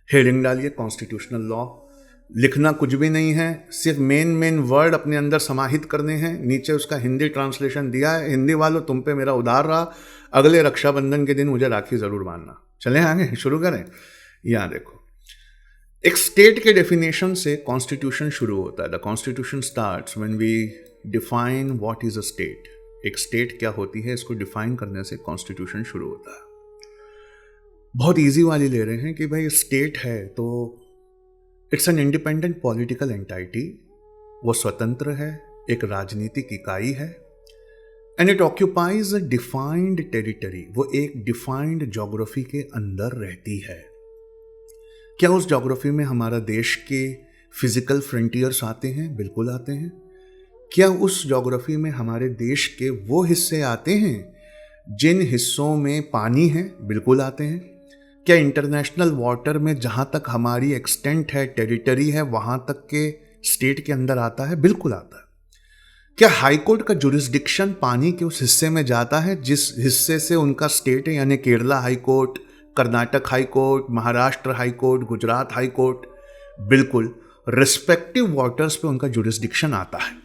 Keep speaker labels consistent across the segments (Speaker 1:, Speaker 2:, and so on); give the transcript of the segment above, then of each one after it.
Speaker 1: Heading डालिए constitutional law. लिखना कुछ भी नहीं है, सिर्फ मेन वर्ड अपने अंदर समाहित करने हैं। नीचे उसका हिंदी ट्रांसलेशन दिया है। हिंदी वालों, तुम पे मेरा उधार रहा, अगले रक्षाबंधन के दिन मुझे राखी जरूर बांधना। चलें आगे शुरू करें। यहाँ देखो, एक स्टेट के डेफिनेशन से कॉन्स्टिट्यूशन शुरू होता है। The constitution starts when we define what is a state. एक स्टेट क्या होती है, इसको डिफाइन करने से कॉन्स्टिट्यूशन शुरू होता है। बहुत इजी वाली ले रहे हैं कि भाई स्टेट है तो it's an independent political entity, वो स्वतंत्र है, एक राजनीतिक इकाई है। And it occupies a defined territory, वो एक डिफाइंड ज्योग्राफी के अंदर रहती है। क्या उस ज्योग्राफी में हमारा देश के फिजिकल फ्रंटियर्स आते हैं? बिल्कुल आते हैं। क्या उस ज्योग्राफी में हमारे देश के वो हिस्से आते हैं जिन हिस्सों में पानी है? बिल्कुल आते हैं। क्या इंटरनेशनल वाटर में जहां तक हमारी एक्सटेंट है, टेरिटरी है, वहां तक के स्टेट के अंदर आता है? बिल्कुल आता है। क्या हाई कोर्ट का जुरिस्डिक्शन पानी के उस हिस्से में जाता है जिस हिस्से से उनका स्टेट है, यानी Kerala high court, Karnataka high court, Maharashtra high court, Gujarat high court? बिल्कुल, रिस्पेक्टिव वाटर्स पे उनका जुरिस्डिक्शन आता है।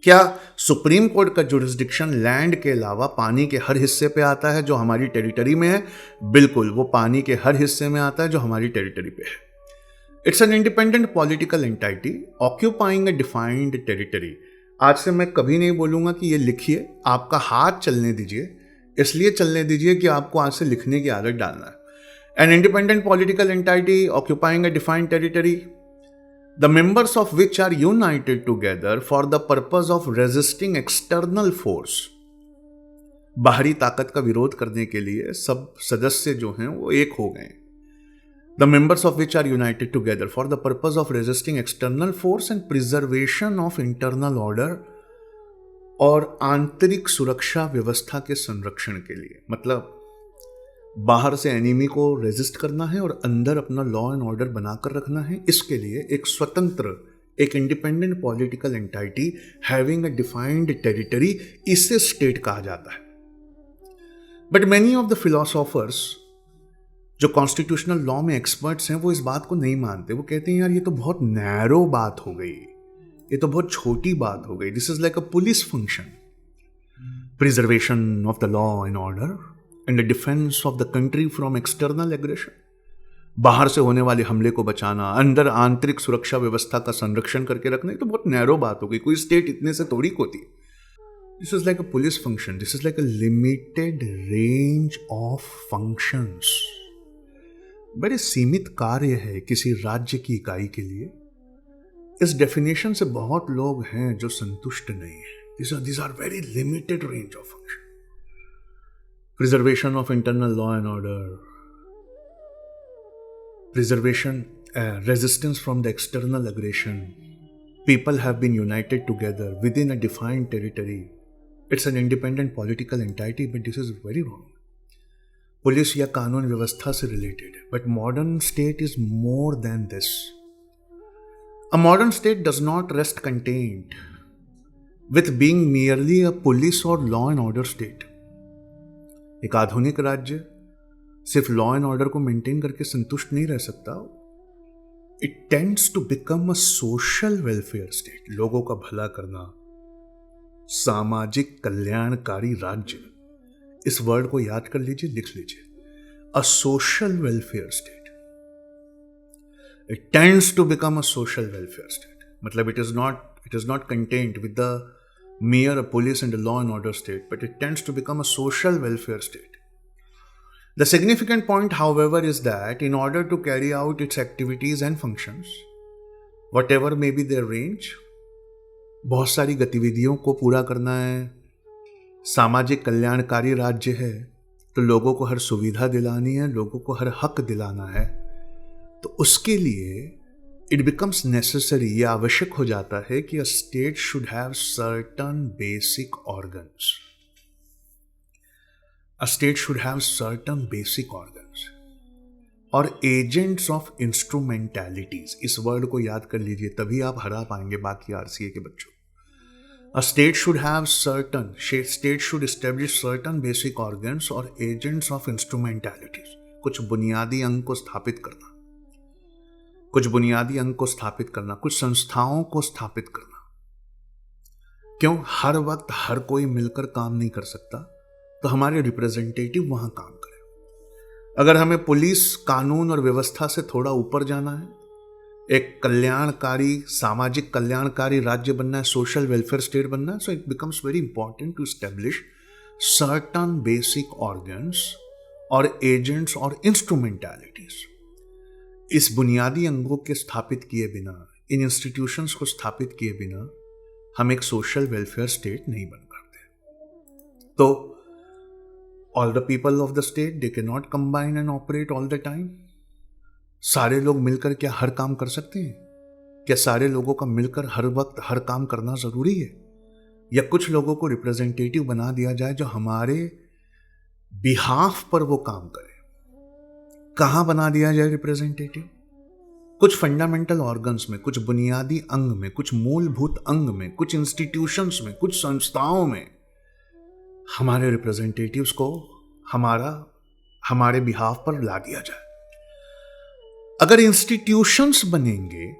Speaker 1: क्या सुप्रीम कोर्ट का जुरिस्डिक्शन लैंड के अलावा पानी के हर हिस्से पे आता है जो हमारी टेरिटरी में है? बिल्कुल, वो पानी के हर हिस्से में आता है जो हमारी टेरिटरी पे है। It's an independent political entity occupying a defined territory. आज से मैं कभी नहीं बोलूंगा कि ये लिखिए, आपका हाथ चलने दीजिए, इसलिए चलने दीजिए कि आपको आज से लिखने की आदत डालना है। An independent political entity occupying a defined territory, the members of which are united together for the purpose of resisting external force। बाहरी ताकत का विरोध करने के लिए सब सदस्य जो हैं वो एक हो गए। The members of which are united together for the purpose of resisting external force and preservation of internal order, और आंतरिक सुरक्षा व्यवस्था के संरक्षण के लिए। मतलब बाहर से एनिमी को रेजिस्ट करना है और अंदर अपना लॉ एंड ऑर्डर बनाकर रखना है। इसके लिए एक स्वतंत्र, एक independent political entity having a defined territory, इसे स्टेट कहा जाता है। But many of the philosophers जो कॉन्स्टिट्यूशनल लॉ में एक्सपर्ट्स हैं वो इस बात को नहीं मानते। वो कहते हैं यार ये तो बहुत नैरो बात हो गई, ये तो बहुत छोटी बात हो गई। This is like a police function, preservation of the law and order and the defence of the country from external aggression. बाहर से होने वाले हमले को बचाना, अंदर आंतरिक सुरक्षा व्यवस्था का संरक्षण करके रखना, ये तो बहुत नैरो बात हो गई। कोई स्टेट इतने से थोड़ी होती। This is like a police function, this is like a limited range of functions. बड़े सीमित कार्य है किसी राज्य की इकाई के लिए। इस डेफिनेशन से बहुत लोग हैं जो संतुष्ट नहीं है। These are very limited range of function. Preservation of internal law and order, preservation, resistance from the external aggression. People have been united together within a defined territory. It's an independent political entity, but this is very wrong. Police या कानून व्यवस्था से related है, but modern state is more than this. A modern state does not rest contained with being merely a police or law and order state. एक आधुनिक राज्य सिर्फ law and order को मेंटेन करके संतुष्ट नहीं रह सकता। It tends to become a social welfare state. लोगों का भला करना, सामाजिक कल्याणकारी राज्य। इस वर्ड को याद कर लीजिए, लिख लीजिए, a social welfare state. It tends to become a social welfare state. मतलब it is not contented with the mere a police and a law and order state, but it tends to become a social welfare state. The significant point, however, is that in order to carry out its activities and functions, whatever may be their range, बहुत सारी गतिविधियों को पूरा करना है। सामाजिक कल्याणकारी राज्य है तो लोगों को हर सुविधा दिलानी है, लोगों को हर हक दिलाना है। तो उसके लिए इट बिकम्स नेसेसरी, यह आवश्यक हो जाता है कि a state should have certain basic organs. A state should have certain basic organs और एजेंट्स ऑफ इंस्ट्रूमेंटैलिटीज। इस वर्ड को याद कर लीजिए, तभी आप हरा पाएंगे बाकी आरसीए के बच्चों। A state should have certain, state should establish certain basic organs और एजेंट्स ऑफ इंस्ट्रूमेंटैलिटीज, कुछ बुनियादी अंग को स्थापित करना। कुछ बुनियादी अंग को स्थापित करना, कुछ संस्थाओं को स्थापित करना। क्यों? हर वक्त हर कोई मिलकर काम नहीं कर सकता, तो हमारे रिप्रेजेंटेटिव वहां काम करें। अगर हमें पुलिस, कानून और व्यवस्था से थोड़ा ऊपर जाना है, एक कल्याणकारी, सामाजिक कल्याणकारी राज्य बनना है, सोशल वेलफेयर स्टेट बनना है, so it becomes very important to establish certain basic organs और एजेंट्स और इंस्ट्रूमेंटैलिटीज। इस बुनियादी अंगों के स्थापित किए बिना, इन इंस्टीट्यूशंस को स्थापित किए बिना हम एक सोशल वेलफेयर स्टेट नहीं बन पाते। तो all the people of the state, they can not combine and operate all the time. सारे लोग मिलकर क्या हर काम कर सकते हैं? क्या सारे लोगों का मिलकर हर वक्त हर काम करना जरूरी है? या कुछ लोगों को रिप्रेजेंटेटिव बना दिया जाए जो हमारे बिहाफ पर वो काम करे? कहां बना दिया जाए रिप्रेजेंटेटिव? कुछ फंडामेंटल ऑर्गन्स में, कुछ बुनियादी अंग में, कुछ मूलभूत अंग में, कुछ इंस्टीट्यूशंस में, कुछ संस्थाओं में हमारे रिप्रेजेंटेटिव्स को हमारे बिहाफ पर ला दिया जाए। अगर इंस्टीट्यूशंस बनेंगे,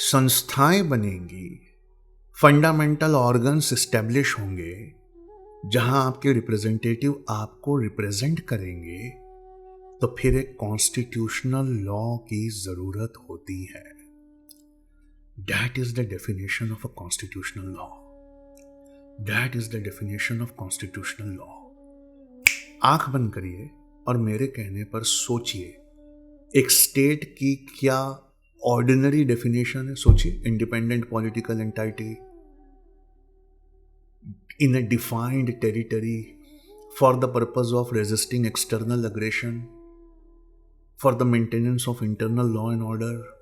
Speaker 1: संस्थाएं बनेंगी, फंडामेंटल ऑर्गन्स एस्टेब्लिश होंगे जहां आपके रिप्रेजेंटेटिव आपको रिप्रेजेंट करेंगे, तो फिर एक कॉन्स्टिट्यूशनल लॉ की जरूरत होती है। That is the definition of a constitutional law. That is the definition of constitutional law. आंख बंद करिए और मेरे कहने पर सोचिए, एक स्टेट की क्या ऑर्डिनरी डेफिनेशन है? सोचिए, independent political entity in a defined territory for the purpose of resisting external aggression, for the maintenance of internal law and order.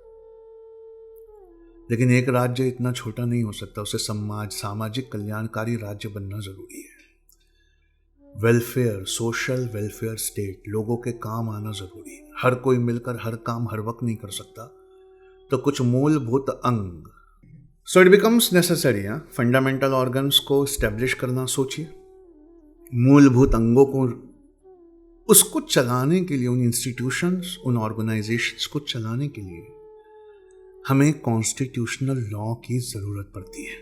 Speaker 1: लेकिन एक राज्य इतना छोटा नहीं हो सकता, उसे सामाजिक कल्याणकारी राज्य बनना जरूरी है। वेलफेयर, सोशल वेलफेयर स्टेट, लोगों के काम आना जरूरी है। हर कोई मिलकर हर काम हर वक्त नहीं कर सकता, तो कुछ मूलभूत अंग। सो it becomes necessary fundamental organs को स्टैब्लिश करना। सोचिए, मूलभूत अंगों को, उसको चलाने के लिए, उन इंस्टीट्यूशंस, उन ऑर्गेनाइजेशंस को चलाने के लिए हमें कॉन्स्टिट्यूशनल लॉ की जरूरत पड़ती है,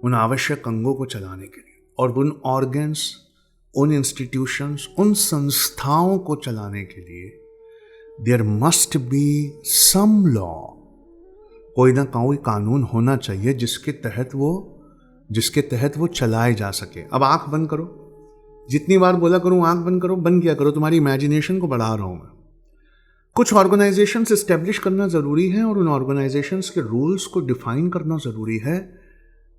Speaker 1: उन आवश्यक अंगों को चलाने के लिए। और उन ऑर्गन्स, उन इंस्टीट्यूशंस, उन संस्थाओं को चलाने के लिए there must be some law. कोई ना कोई कानून होना चाहिए जिसके तहत वो चलाए जा सके। अब आंख बंद करो, जितनी बार बोला करूं आंख बंद करो, बंद किया करो, तुम्हारी इमेजिनेशन को बढ़ा रहा हूं मैं। कुछ ऑर्गेनाइजेशंस एस्टेब्लिश करना जरूरी है और उन ऑर्गेनाइजेशंस के रूल्स को डिफाइन करना जरूरी है।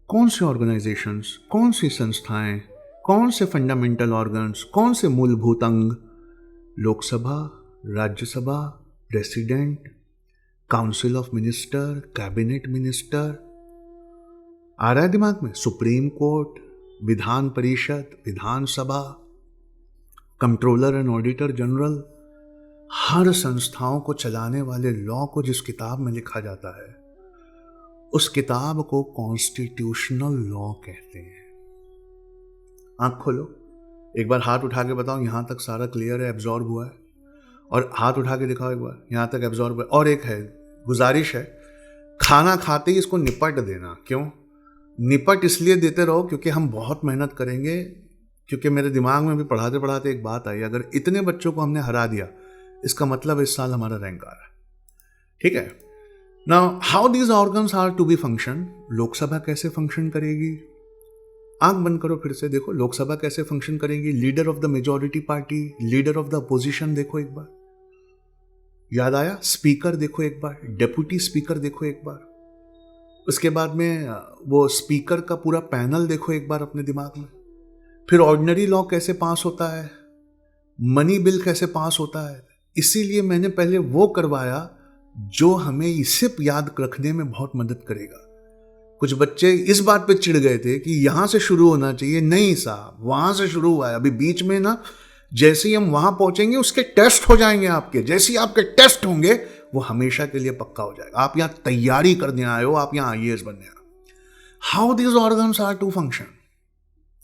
Speaker 1: कौन से ऑर्गेनाइजेशंस, कौन सी संस्थाएं, कौन से फंडामेंटल ऑर्गन्स, कौन से मूलभूत अंग? Lok Sabha, Rajya Sabha, president, council of minister, cabinet minister. आ रहा है दिमाग में? Supreme court, Vidhan Parishad, Vidhan Sabha, controller and auditor general. हर संस्थाओं को चलाने वाले लॉ को जिस किताब में लिखा जाता है, उस किताब को कॉन्स्टिट्यूशनल लॉ कहते हैं। आंख खोलो, एक बार हाथ उठा के बताओ यहां तक सारा क्लियर है, एब्जॉर्ब हुआ है? और हाथ उठा के दिखाओ एक बार, यहां तक एब्जॉर्ब हुआ है? और एक है, गुजारिश है, खाना खाते ही इसको निपट देना। क्यों निपट? इसलिए देते रहो क्योंकि हम बहुत मेहनत करेंगे। क्योंकि मेरे दिमाग में भी पढ़ाते पढ़ाते एक बात आई, अगर इतने बच्चों को हमने हरा दिया, इसका मतलब इस साल हमारा रैंक आ रहा है। ठीक है। Now how these organs are to be function? Lok Sabha कैसे फंक्शन करेगी? आंख बंद करो, फिर से देखो, लोकसभा कैसे फंक्शन करेगी? Leader of the majority party, leader of the opposition देखो एक बार, याद आया? स्पीकर देखो एक बार, डेप्यूटी स्पीकर देखो एक बार, उसके बाद में वो स्पीकर का पूरा पैनल देखो एक बार अपने दिमाग में। फिर ऑर्डिनरी लॉ कैसे पास होता है, मनी बिल कैसे पास होता है। इसीलिए मैंने पहले वो करवाया जो हमें इसे याद रखने में बहुत मदद करेगा। कुछ बच्चे इस बात पे चिढ़ गए थे कि यहां से शुरू होना चाहिए। नहीं साहब, वहां से शुरू हुआ है। अभी बीच में ना, जैसे ही हम वहां पहुंचेंगे उसके टेस्ट हो जाएंगे आपके। जैसे ही आपके टेस्ट होंगे वो हमेशा के लिए पक्का हो जाएगा। आप यहां तैयारी करने आए हो, आप यहां आईएएस बनने आए हो। How these organs are to function,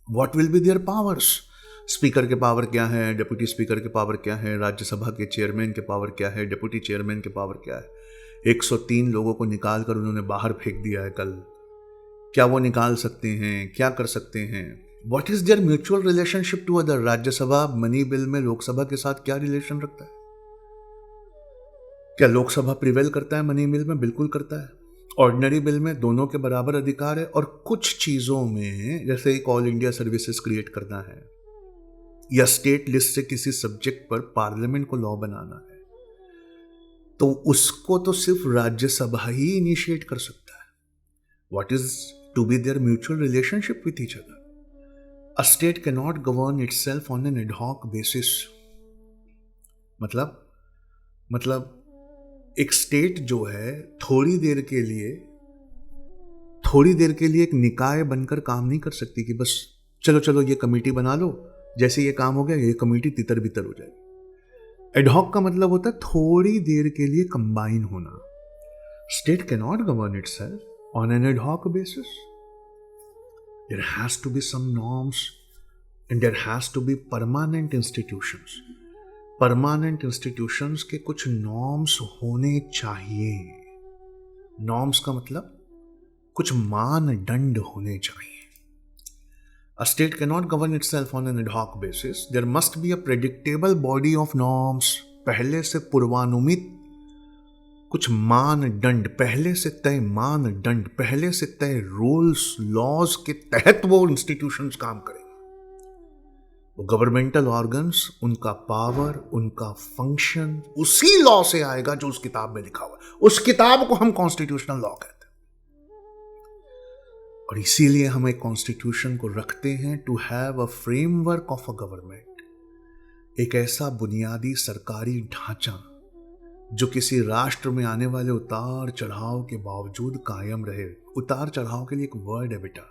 Speaker 1: what will be their powers? Speaker के पावर क्या है, डिप्टी स्पीकर के पावर क्या है, राज्यसभा के चेयरमैन के पावर क्या है, डिप्टी चेयरमैन के पावर क्या है। 103 लोगों को निकाल कर उन्होंने बाहर फेंक दिया है कल। क्या वो निकाल सकते हैं, क्या कर सकते हैं? What is their mutual relationship to other? Rajya Sabha money bill में लोकसभा के साथ क्या रिलेशन रखता है? क्या लोकसभा प्रिवेल करता है मनी बिल में? बिल्कुल करता है। ऑर्डिनरी बिल में दोनों के बराबर अधिकार है, और कुछ चीजों में जैसे एक ऑल इंडिया सर्विसेज क्रिएट करना है या स्टेट लिस्ट से किसी सब्जेक्ट पर पार्लियामेंट को लॉ बनाना है, तो उसको तो सिर्फ राज्यसभा ही इनिशिएट कर सकता है। What is to be their mutual relationship with each other? A state can not govern itself on an ad hoc basis. मतलब एक स्टेट जो है थोड़ी देर के लिए एक निकाय बनकर काम नहीं कर सकती कि बस चलो ये कमेटी बना लो, जैसे ये काम हो गया ये कमेटी तितर बितर हो जाएगी। एडहॉक का मतलब होता है थोड़ी देर के लिए कंबाइन होना। State can not govern itself on an ad hoc basis. There has to be some norms and there has to be permanent institutions. Permanent institutions के कुछ नॉर्म्स होने चाहिए। नॉर्म्स का मतलब कुछ मानदंड होने चाहिए। A state cannot govern itself on an ad hoc basis. There must be a predictable body of norms. पहले से पूर्वानुमित कुछ मानदंड, पहले से तय मानदंड, पहले से तय रूल्स लॉज के तहत वो इंस्टीट्यूशंस काम करें। वो गवर्नमेंटल ऑर्गन्स, उनका पावर, उनका फंक्शन उसी लॉ से आएगा जो उस किताब में लिखा हुआ है। उस किताब को हम कॉन्स्टिट्यूशनल लॉ कहते हैं। और इसीलिए हम एक कॉन्स्टिट्यूशन को रखते हैं to have a framework of a government, एक ऐसा बुनियादी सरकारी ढांचा जो किसी राष्ट्र में आने वाले उतार चढ़ाव के बावजूद कायम रहे। उतार चढ़ाव के लिए एक वर्ड है बेटा,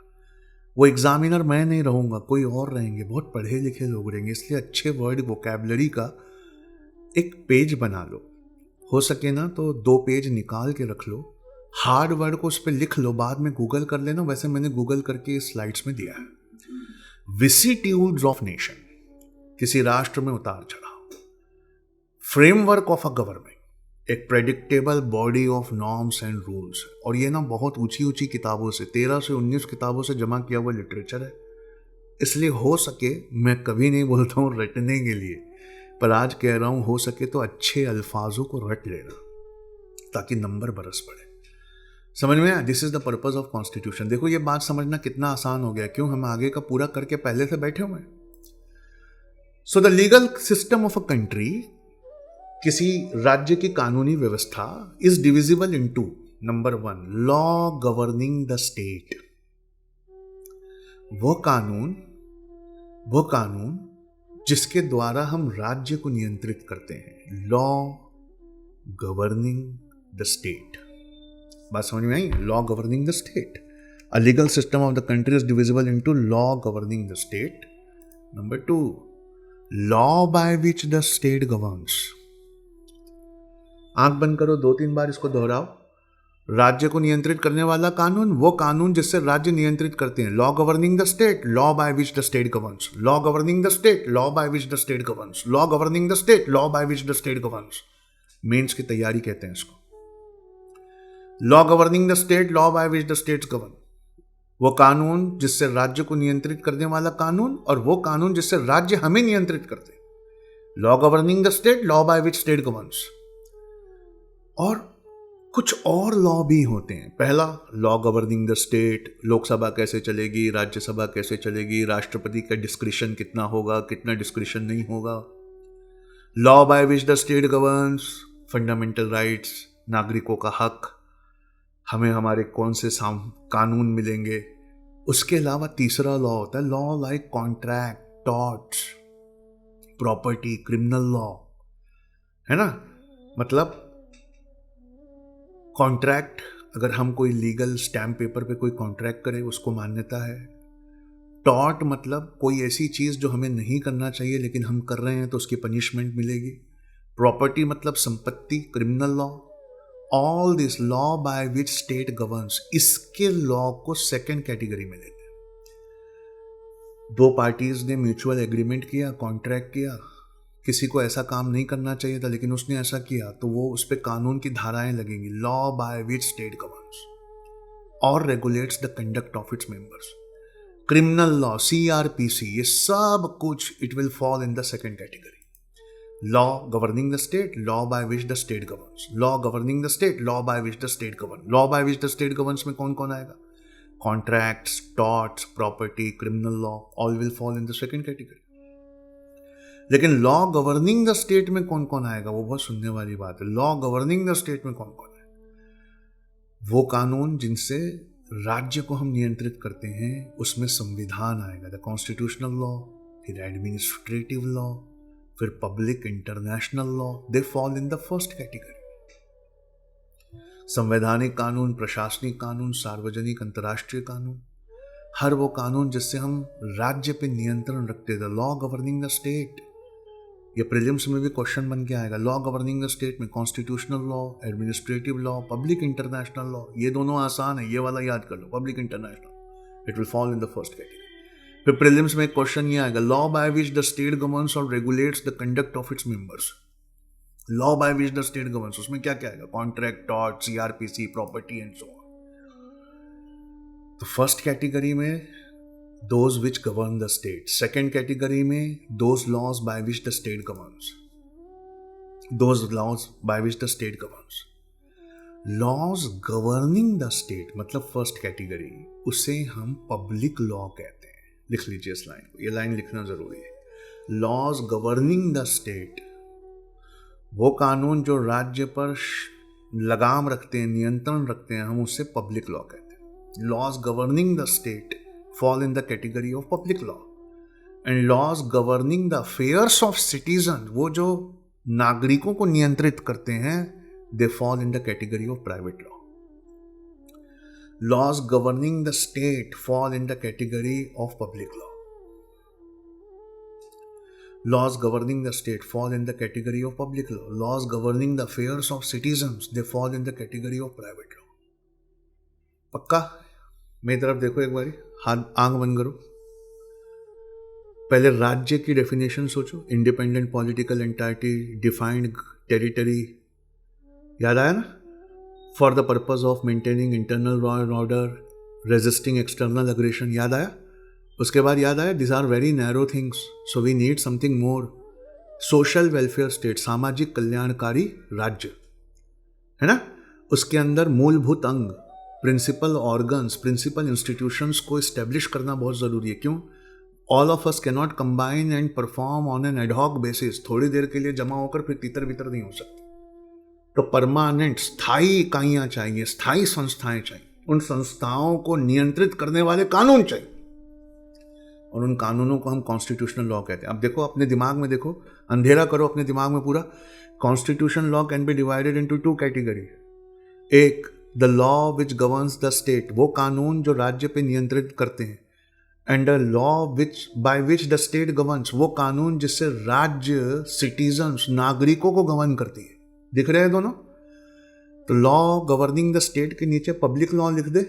Speaker 1: वो एग्जामिनर मैं नहीं रहूंगा, कोई और रहेंगे, बहुत पढ़े लिखे लोग रहेंगे, इसलिए अच्छे वर्ड वोकैबुलरी का एक पेज बना लो। हो सके ना तो 2 पेज निकाल के रख लो, हार्ड वर्ड को उस पर लिख लो, बाद में गूगल कर लेना, वैसे मैंने गूगल करके स्लाइड्स में दिया है। विसिट्यूड्स ऑफ नेशन, किसी राष्ट्र में उतार चढ़ाव। फ्रेमवर्क ऑफ अ गवर्नमेंट, एक predictable body of norms and rules. और ये ना बहुत ऊंची ऊंची किताबों से, 13 से 19 किताबों से जमा किया हुआ लिटरेचर है। इसलिए हो सके, मैं कभी नहीं बोलता हूँ रटने के लिए, पर आज कह रहा हूँ हो सके तो अच्छे अल्फाजों को रट लेना ताकि नंबर बरस पड़े। समझ में आया? This is the purpose of constitution. देखो ये बात समझना कितना आसान हो गया, क्यों? हम आगे का पूरा करके पहले से बैठे हुए हैं। So the legal system of a country, किसी राज्य की कानूनी व्यवस्था, is divisible into number 1 law governing the state. वो कानून जिसके द्वारा हम राज्य को नियंत्रित करते हैं। Law governing the state. बात समझ में आई? Law governing the state. A legal system of the country is divisible into law governing the state. Number 2 law by which the state governs. आंख बंद करो, 2-3 बार इसको दोहराओ। राज्य को नियंत्रित करने वाला कानून, वो कानून जिससे राज्य नियंत्रित करते हैं। Law governing the state, law by which the state governs. Law governing the state, law by which the state governs. Law governing the state, law by which the state governs. Mains की तैयारी कहते हैं इसको। Law governing the state, law by which the states govern. वो कानून जिससे राज्य को नियंत्रित करने वाला कानून, और वो कानून जिससे राज्य हमें नियंत्रित करते हैं। Law governing the state, law by which state governs. और कुछ और लॉ भी होते हैं। पहला law governing the state, Lok Sabha कैसे चलेगी, राज्यसभा कैसे चलेगी, राष्ट्रपति का डिस्क्रिशन कितना होगा, कितना डिस्क्रिशन नहीं होगा। Law by which the state governs, fundamental rights, नागरिकों का हक, हमें हमारे कौन से कानून मिलेंगे। उसके अलावा तीसरा लॉ होता है law like contract, torts, property, criminal law, है ना। मतलब कॉन्ट्रैक्ट, अगर हम कोई लीगल स्टैम्प पेपर पे कोई कॉन्ट्रैक्ट करें उसको मान्यता है। टॉर्ट मतलब कोई ऐसी चीज़ जो हमें नहीं करना चाहिए लेकिन हम कर रहे हैं तो उसकी पनिशमेंट मिलेगी। प्रॉपर्टी मतलब संपत्ति, criminal law. All this law by which state governs, इसके लॉ को सेकेंड कैटेगरी में लेते हैं। दो पार्टीज ने म्यूचुअल एग्रीमेंट किया, कॉन्ट्रैक्ट किया, किसी को ऐसा काम नहीं करना चाहिए था लेकिन उसने ऐसा किया, तो वो उस पर कानून की धाराएं लगेंगी। Law by which state governs और regulates the conduct of its members. Criminal law, CRPC, ये सब कुछ it will fall in the second category. Law governing the state, law by which the state governs, law governing the state, law by which the state govern. Law by which the state governs में कौन कौन आएगा? Contracts, torts, property, criminal law, all will fall in the second category. लेकिन law governing the state में कौन कौन आएगा? वो बहुत सुनने वाली बात है। लॉ गवर्निंग द स्टेट में कौन कौन है? वो कानून जिनसे राज्य को हम नियंत्रित करते हैं, उसमें संविधान आएगा, द कॉन्स्टिट्यूशनल लॉ, फिर एडमिनिस्ट्रेटिव लॉ, फिर public international law, they fall in the first category. संवैधानिक कानून, प्रशासनिक कानून, सार्वजनिक अंतर्राष्ट्रीय कानून, हर वो कानून जिससे हम राज्य पे नियंत्रण रखते हैं, लॉ गवर्निंग द स्टेट। ये प्रीलिम्स में भी क्वेश्चन बन के आएगा। लॉ गवर्निंग द स्टेट में constitutional law, administrative law, public international law, ये दोनों आसान है, ये वाला याद कर लो, public international, it will fall in the first category. फिर प्रीलिम्स में एक क्वेश्चन ये आएगा, law by which the state governs और regulates the conduct of its members. Law by which the state governs, उसमें क्या क्या आएगा? Contract, tort, CRPC, property and so on. तो फर्स्ट कैटेगरी में those which govern the state, second category में those laws by which the state governs, those laws by which the state governs, laws governing the state मतलब first category, उसे हम public law कहते हैं। लिख लीजिए इस लाइन को, ये लाइन लिखना जरूरी है। लॉज गवर्निंग द स्टेट, वो कानून जो राज्य पर लगाम रखते हैं, नियंत्रण रखते हैं, हम उससे पब्लिक लॉ कहते हैं। Laws governing the state fall in the category of public law, and laws governing the affairs of citizens, वो जो नागरिकों को नियंत्रित करते हैं, they fall in the category of private law. Laws governing the state fall in the category of public law. Laws governing the state fall in the category of public law. Laws governing the affairs of citizens, they fall in the category of private law. पक्का? मेरी तरफ देखो एक बारी, हाथ आंख बंद करो। पहले राज्य की डेफिनेशन सोचो, independent political entity, defined territory, याद आया ना? For the purpose of maintaining internal law and order, resisting external aggression, याद आया? उसके बाद याद आया, this are very narrow things, so we need something more. Social welfare state, सामाजिक कल्याणकारी राज्य, है ना? उसके अंदर मूलभूत अंग, प्रिंसिपल ऑर्गन्स, प्रिंसिपल इंस्टीट्यूशंस को इस्टेब्लिश करना बहुत ज़रूरी है। क्यों? All of us cannot combine and perform on an ad hoc basis. थोड़ी देर के लिए जमा होकर फिर तितर बितर नहीं हो सकते। तो परमानेंट, स्थायी इकाइयाँ चाहिए, स्थायी संस्थाएं चाहिए। उन संस्थाओं को नियंत्रित करने वाले कानून चाहिए, और उन कानूनों को हम कॉन्स्टिट्यूशनल लॉ कहते हैं। अब देखो अपने दिमाग में, देखो अंधेरा करो अपने दिमाग में पूरा। Constitution law can be divided into two category. एक, the law which governs the state, वो कानून जो राज्य पे नियंत्रित करते हैं, and the law which by which the state governs, वो कानून जिससे राज्य सिटीजन्स, नागरिकों को गवर्न करती है। दिख रहे हैं दोनों? तो लॉ गवर्निंग द स्टेट के नीचे पब्लिक लॉ लिख दे,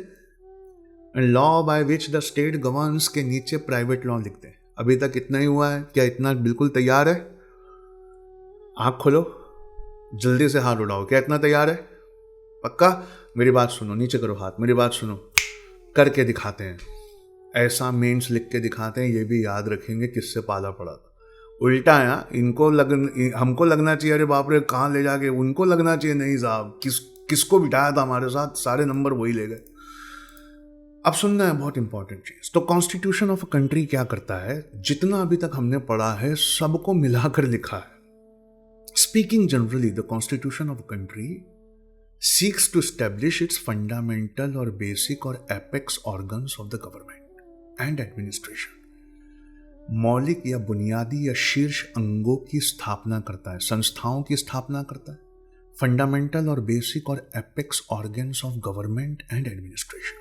Speaker 1: and law by which the state governs के नीचे प्राइवेट लॉ लिख दे। अभी तक इतना ही हुआ है क्या? इतना बिल्कुल तैयार है? आँख खोलो, जल्दी से हाथ उठाओ। क्या इतना तैयार है? पक्का? मेरी बात सुनो, नीचे करो हाथ, मेरी बात सुनो, करके दिखाते हैं। ऐसा मेंस लिख के दिखाते हैं, ये भी याद रखेंगे किससे पाला पड़ा था। उल्टा है, हमको लगना चाहिए अरे बाप रे कहाँ ले जाके, उनको लगना चाहिए नहीं साहब किसको बिठाया था हमारे साथ, सारे नंबर वही ले गए। अब सुनना है बहुत इंपॉर्टेंट चीज। तो कॉन्स्टिट्यूशन ऑफ अ कंट्री क्या करता है? जितना अभी तक हमने पढ़ा है सबको मिलाकर लिखा है। Speaking generally, the constitution of a country seeks to establish its fundamental or basic or apex organs of the government and administration. मौलिक या बुनियादी या शीर्ष अंगों की स्थापना करता है, संस्थाओं की स्थापना करता है, फंडामेंटल और बेसिक और apex organs of government and administration.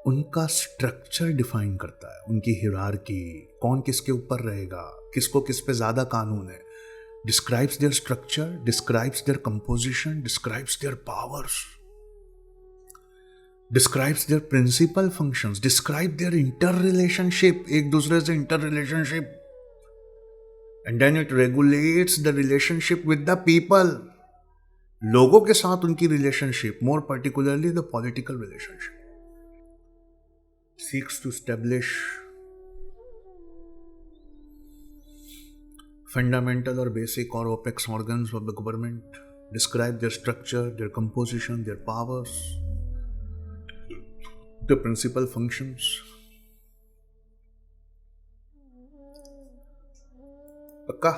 Speaker 1: उनका स्ट्रक्चर डिफाइन करता है, उनकी हिरार्की, कौन किसके ऊपर रहेगा, किसको किस पे ज्यादा कानून है, describes their structure, describes their composition, describes their powers. Describes their principal functions, describe their inter relationship, एक दूसरे से inter relationship, and then it regulates the relationship with the people, लोगों के साथ उनकी relationship, more particularly the political relationship, seeks to establish fundamental or basic or opex organs of the government, describe their structure, their composition, their powers, the principal functions. Pakka.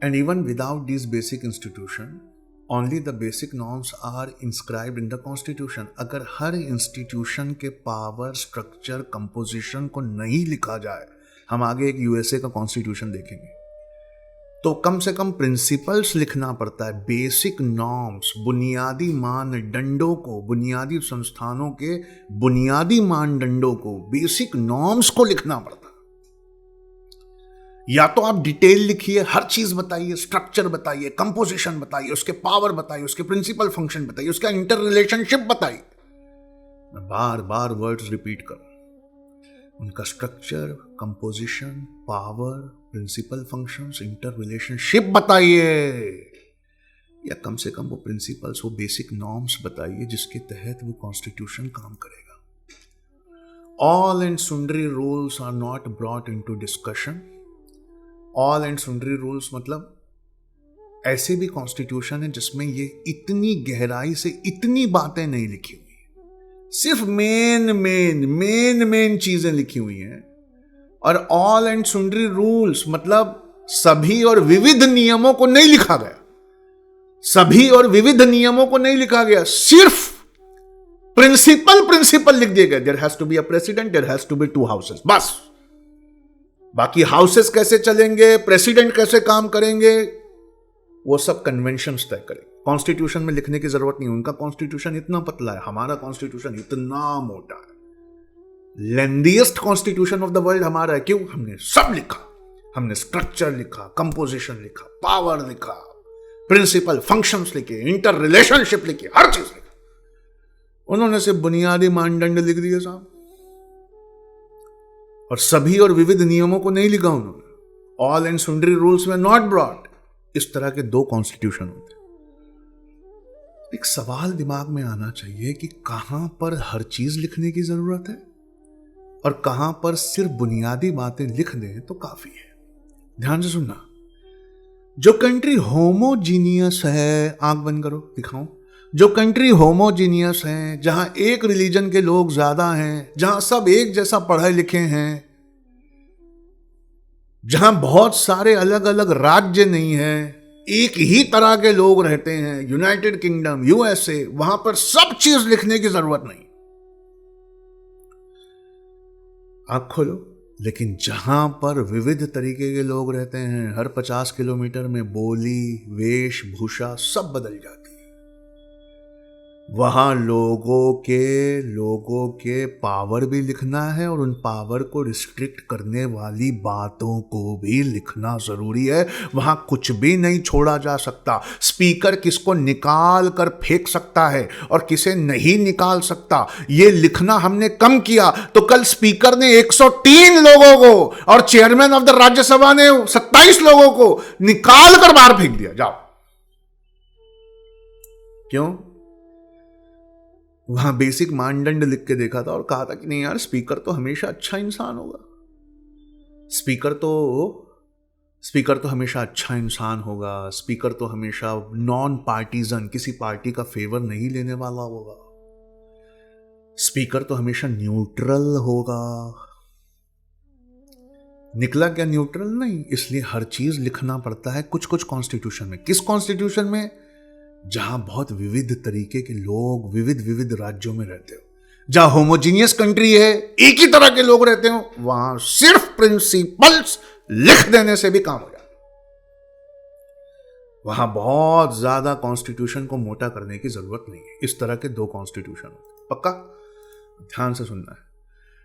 Speaker 1: And even without these basic institutions, only the basic norms are inscribed in the constitution. अगर हर institution के power, structure, composition को नहीं लिखा जाए, हम आगे एक USA का constitution देखेंगे, तो कम से कम प्रिंसिपल्स लिखना पड़ता है, बेसिक नॉर्म्स, बुनियादी मानदंडों को, बुनियादी संस्थानों के बुनियादी मानदंडों को, बेसिक नॉर्म्स को लिखना पड़ता है। या तो आप डिटेल लिखिए, हर चीज बताइए, स्ट्रक्चर बताइए, कंपोजिशन बताइए, उसके पावर बताइए, उसके प्रिंसिपल फंक्शन बताइए, उसका इंटर रिलेशनशिप बताइए। मैं बार बार वर्ड्स रिपीट करूं, उनका structure, composition, power, principal functions, inter relationship बताइए, या कम से कम वो प्रिंसिपल्स, वो बेसिक नॉर्म्स बताइए जिसके तहत वो कॉन्स्टिट्यूशन काम करेगा। All and sundry rules are not brought into discussion. All and sundry rules मतलब ऐसे भी कॉन्स्टिट्यूशन है जिसमें ये इतनी गहराई से इतनी बातें नहीं लिखी हुई, सिर्फ मेन चीजें लिखी हुई हैं। और ऑल एंड सुंडरी रूल्स मतलब सभी और विविध नियमों को नहीं लिखा गया, सभी और विविध नियमों को नहीं लिखा गया, सिर्फ प्रिंसिपल लिख दिए गए। There has to be a president, there has to be 2 houses, बस। बाकी हाउसेस कैसे चलेंगे, प्रेसिडेंट कैसे काम करेंगे, वो सब कन्वेंशंस तय करें। कॉन्स्टिट्यूशन में लिखने की जरूरत नहीं, उनका कॉन्स्टिट्यूशन इतना पतला है, हमारा कॉन्स्टिट्यूशन इतना मोटा है। Lengthiest constitution of the world हमारा है। क्यों? हमने सब लिखा, हमने स्ट्रक्चर लिखा, कंपोजिशन लिखा, पावर लिखा, प्रिंसिपल फंक्शंस लिखे, इंटर रिलेशनशिप लिखे, हर चीज लिखा। उन्होंने सिर्फ बुनियादी मानदंड लिख दिए साहब, और सभी और विविध नियमों को नहीं लिखा उन्होंने। ऑल एंड सुंडरी रूल्स में नॉट ब्रॉट। इस तरह के 2 कॉन्स्टिट्यूशन होते। एक सवाल दिमाग में आना चाहिए कि कहां पर हर चीज लिखने की जरूरत है और कहां पर सिर्फ बुनियादी बातें लिख दें तो काफी है। ध्यान से सुनना, जो कंट्री होमोजीनियस है, आंख बंद करो दिखाऊं, जो कंट्री होमोजीनियस है, जहां एक रिलीजन के लोग ज्यादा हैं, जहां सब एक जैसा पढ़े लिखे हैं, जहां बहुत सारे अलग अलग राज्य नहीं है, एक ही तरह के लोग रहते हैं, यूनाइटेड किंगडम, यूएसए, वहां पर सब चीज लिखने की जरूरत नहीं। आंख खोलो। लेकिन जहां पर विविध तरीके के लोग रहते हैं, हर 50 किलोमीटर में बोली, वेशभूषा सब बदल जाती है। वहां लोगों के पावर भी लिखना है और उन पावर को रिस्ट्रिक्ट करने वाली बातों को भी लिखना जरूरी है। वहां कुछ भी नहीं छोड़ा जा सकता। स्पीकर किसको निकाल कर फेंक सकता है और किसे नहीं निकाल सकता, ये लिखना हमने कम किया तो कल स्पीकर ने 103 लोगों को और चेयरमैन ऑफ द राज्यसभा ने 27 लोगों को निकाल कर बाहर फेंक दिया। जाओ। क्यों? वहां बेसिक मानदंड लिख के देखा था और कहा था कि नहीं यार, स्पीकर तो हमेशा अच्छा इंसान होगा, स्पीकर तो हमेशा अच्छा इंसान होगा, स्पीकर तो हमेशा नॉन पार्टीजन, किसी पार्टी का फेवर नहीं लेने वाला होगा, स्पीकर तो हमेशा न्यूट्रल होगा। निकला क्या न्यूट्रल? नहीं। इसलिए हर चीज लिखना पड़ता है कुछ कुछ कॉन्स्टिट्यूशन में। किस कॉन्स्टिट्यूशन में? जहां बहुत विविध तरीके के लोग विविध राज्यों में रहते हो, जहां होमोजीनियस कंट्री है, एक ही तरह के लोग रहते हो, वहां सिर्फ प्रिंसिपल्स लिख देने से भी काम हो जाता। वहां बहुत ज्यादा कॉन्स्टिट्यूशन को मोटा करने की जरूरत नहीं है। इस तरह के 2 कॉन्स्टिट्यूशन होते। पक्का ध्यान से सुनना है।